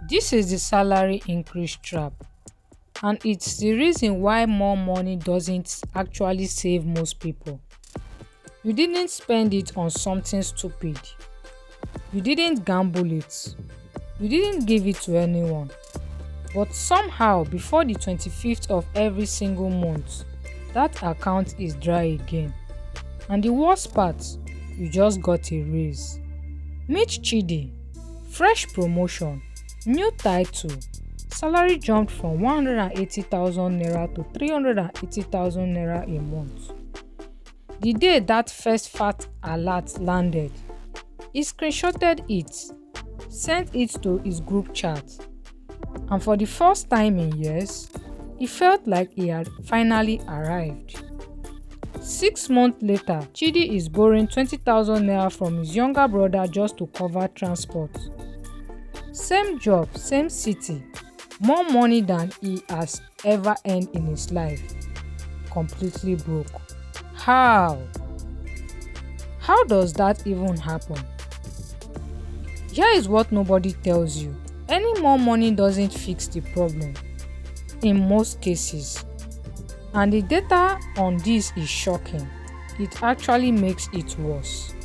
This is the salary increase trap, and it's the reason why more money doesn't actually save most people. You didn't spend it on something stupid. You didn't gamble it. You didn't give it to anyone. But somehow, before the 25th of every single month, that account is dry again. And the worst part, you just got a raise. Meet Chidi. Fresh promotion, new title. Salary jumped from 180,000 naira to 380,000 naira a month. The day that first fat alert landed, he screenshotted it, sent it to his group chat, and for the first time in years, he felt like he had finally arrived. 6 months later, Chidi is borrowing 20,000 naira from his younger brother just to cover transport. Same job, same city, more money than he has ever earned in his life. Completely broke. How? How does that even happen? Here is what nobody tells you. Any more money doesn't fix the problem in most cases. And the data on this is shocking. It actually makes it worse.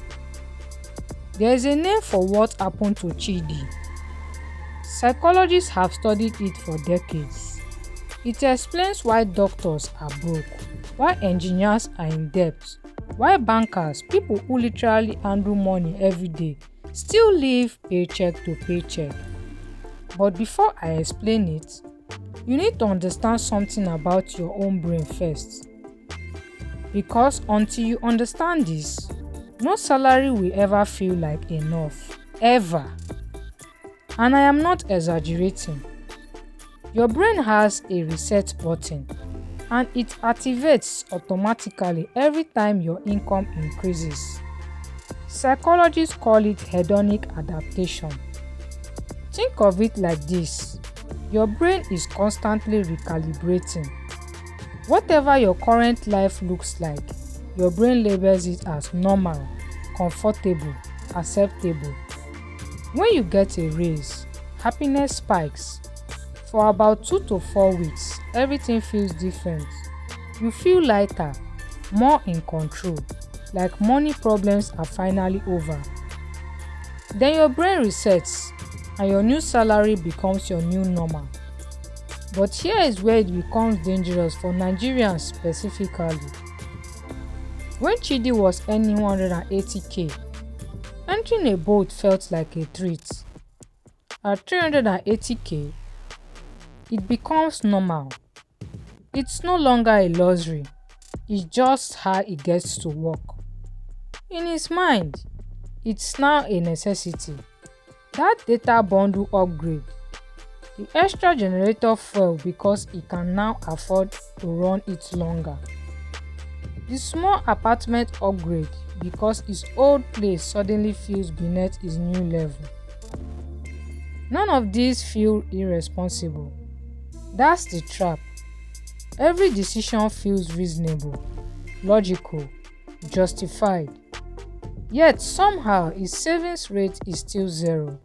There is a name for what happened to Chidi. Psychologists have studied it for decades. It explains why doctors are broke, why engineers are in debt, why bankers, people who literally handle money every day, still live paycheck to paycheck. But before I explain it, you need to understand something about your own brain first. Because until you understand this, no salary will ever feel like enough. Ever. And I am not exaggerating. Your brain has a reset button, and it activates automatically every time your income increases. Psychologists call it hedonic adaptation. Think of it like this. Your brain is constantly recalibrating. Whatever your current life looks like, your brain labels it as normal, comfortable, acceptable. When you get a raise, happiness spikes. For about 2 to 4 weeks, everything feels different. You feel lighter, more in control, like money problems are finally over. Then your brain resets, and your new salary becomes your new normal. But here is where it becomes dangerous for Nigerians specifically. When Chidi was earning 180k, entering a boat felt like a treat. At 380k, it becomes normal. It's no longer a luxury, it's just how it gets to work. In his mind, it's now a necessity. That data bundle upgrade, the extra generator fell because he can now afford to run it longer. The small apartment upgrade because his old place suddenly feels beneath his new level. None of these feel irresponsible. That's the trap. Every decision feels reasonable, logical, justified. Yet somehow his savings rate is still zero.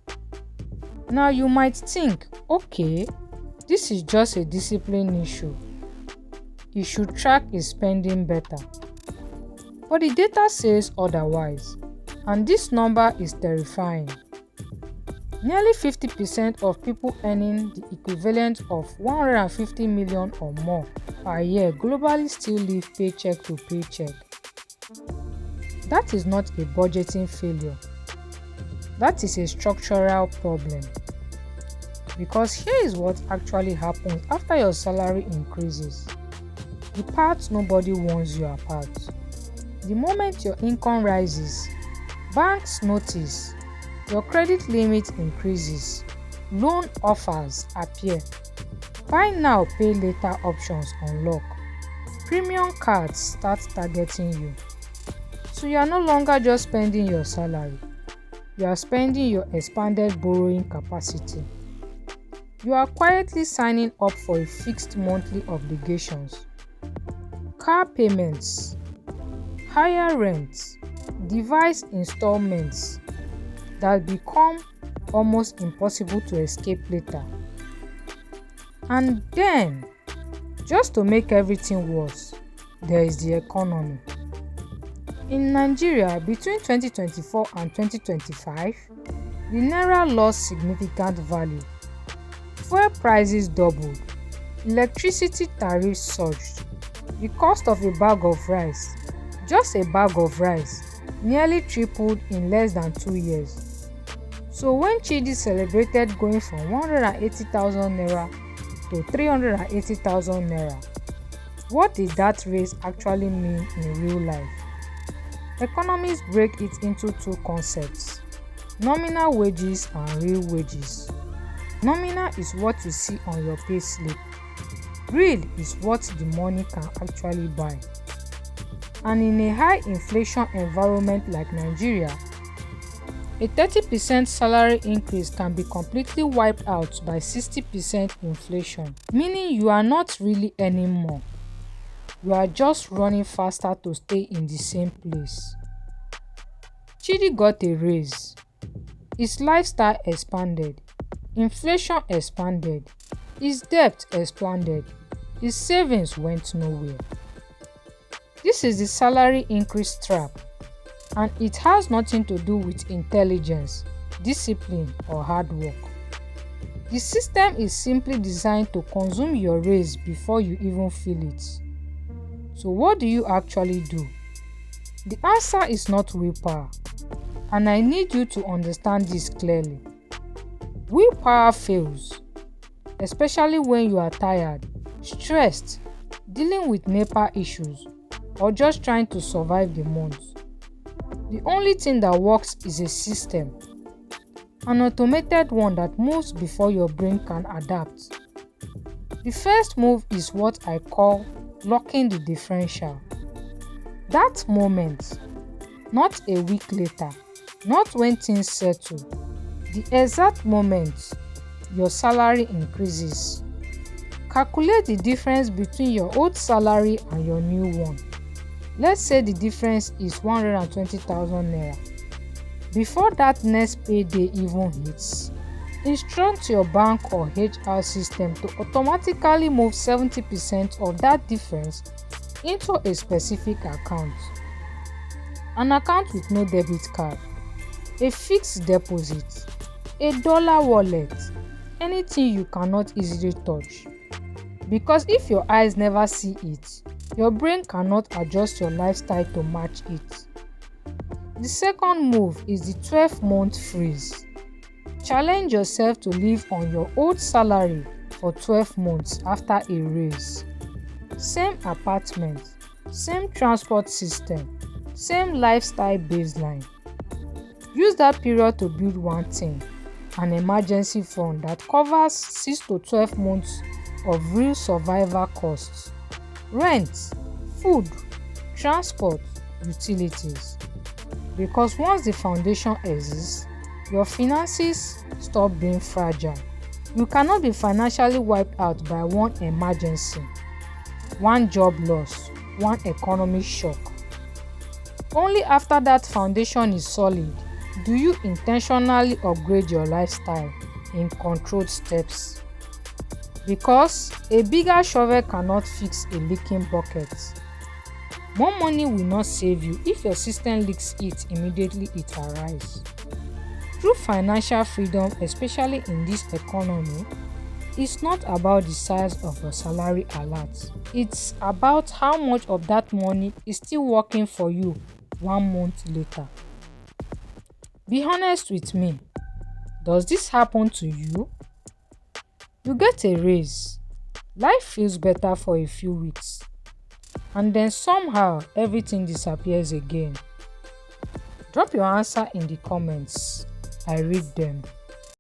Now you might think, okay, this is just a discipline issue. He should track his spending better. But the data says otherwise, and this number is terrifying. Nearly 50% of people earning the equivalent of 150 million or more per year globally still live paycheck to paycheck. That is not a budgeting failure. That is a structural problem. Because here is what actually happens after your salary increases. The part nobody warns you about. The moment your income rises, banks notice, your credit limit increases, loan offers appear, buy now pay later options unlock, premium cards start targeting you. So you are no longer just spending your salary, you are spending your expanded borrowing capacity. You are quietly signing up for a fixed monthly obligations, car payments, higher rent, device installments that become almost impossible to escape later. And then, just to make everything worse, there is the economy. In Nigeria, between 2024 and 2025, the naira lost significant value. Fuel prices doubled, electricity tariffs surged, the cost of a bag of rice, just a bag of rice, nearly tripled in less than 2 years. So when Chidi celebrated going from 180,000 naira to 380,000 naira, what did that raise actually mean in real life? Economists break it into two concepts: nominal wages and real wages. Nominal is what you see on your pay slip. Real is what the money can actually buy. And in a high inflation environment like Nigeria, a 30% salary increase can be completely wiped out by 60% inflation, meaning you are not really earning more. You are just running faster to stay in the same place. Chidi got a raise. His lifestyle expanded. Inflation expanded. His debt expanded. His savings went nowhere. This is the salary increase trap, and it has nothing to do with intelligence, discipline, or hard work. The system is simply designed to consume your raise before you even feel it. So what do you actually do? The answer is not willpower, and I need you to understand this clearly. Willpower fails, especially when you are tired, stressed, dealing with NEPA issues, or just trying to survive the month. The only thing that works is a system, an automated one that moves before your brain can adapt. The first move is what I call locking the differential. That moment, not a week later, not when things settle, the exact moment your salary increases. Calculate the difference between your old salary and your new one. Let's say the difference is 120,000 naira. Before that next payday even hits, instruct your bank or HR system to automatically move 70% of that difference into a specific account. An account with no debit card, a fixed deposit, a dollar wallet, anything you cannot easily touch. Because if your eyes never see it, your brain cannot adjust your lifestyle to match it. The second move is the 12-month freeze. Challenge yourself to live on your old salary for 12 months after a raise. Same apartment, same transport system, same lifestyle baseline. Use that period to build one thing, an emergency fund that covers 6 to 12 months of real survival costs: rent, food, transport, utilities. Because once the foundation exists, your finances stop being fragile. You cannot be financially wiped out by one emergency, one job loss, one economic shock. Only after that foundation is solid do you intentionally upgrade your lifestyle in controlled steps. Because a bigger shovel cannot fix a leaking bucket. More money will not save you if your system leaks it immediately it arrives. True financial freedom, especially in this economy, is not about the size of your salary alert. It's about how much of that money is still working for you 1 month later. Be honest with me. Does this happen to you? You get a raise, life feels better for a few weeks, and then somehow everything disappears again. Drop your answer in the comments. I read them.